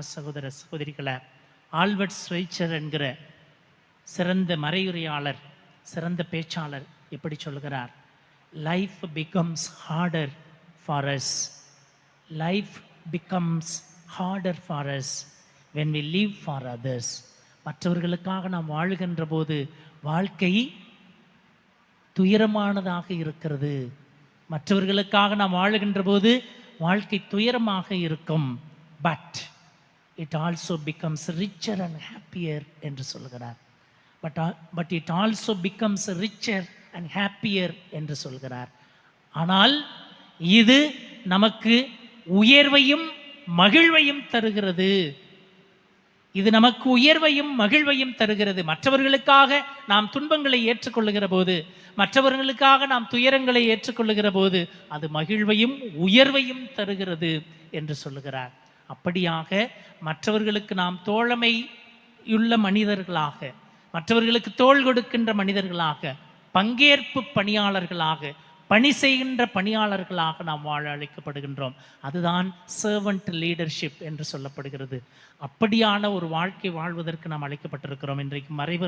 சகோதர சகோதரிகளை, Albert Schweitzer என்கிற சிறந்த மறையுரையாளர், சிறந்த பேச்சாளர் எப்படி சொல்கிறார்? Life becomes harder for us, life becomes harder for us when we live for others. மற்றவர்களுக்காக நாம் வாழுகின்ற போது வாழ்க்கை துயரமானதாக இருக்கிறது. மற்றவர்களுக்காக நாம் வாழுகின்ற போது வாழ்க்கை துயரமாக இருக்கும். But it also becomes richer and happier என்று சொல்கிறார். But it also becomes richer and happier என்று சொல்கிறார். ஆனால் இது நமக்கு உயர்வையும் மகிழ்வையும் தருகிறது. இது நமக்கு உயர்வையும் மகிழ்வையும் தருகிறது. மற்றவர்களுக்காக நாம் துன்பங்களை ஏற்றுக்கொள்ளுகிற போது, மற்றவர்களுக்காக நாம் துயரங்களை ஏற்றுக்கொள்ளுகிற போது அது மகிழ்வையும் உயர்வையும் தருகிறது என்று சொல்லுகிறார். அப்படியாக மற்றவர்களுக்கு நாம் தோழமையுள்ள மனிதர்களாக, மற்றவர்களுக்கு தோள் கொடுக்கின்ற மனிதர்களாக, பங்கேற்பு பணியாளர்களாக, பணி செய்கின்ற பணியாளர்களாக நாம் வாழ அழைக்கப்படுகின்றோம். அதுதான் சர்வன்ட் லீடர்ஷிப் என்று சொல்லப்படுகிறது. அப்படியான ஒரு வாழ்க்கை வாழ்வதற்கு நாம் அழைக்கப்பட்டிருக்கிறோம். இன்றைக்கு மறைவர்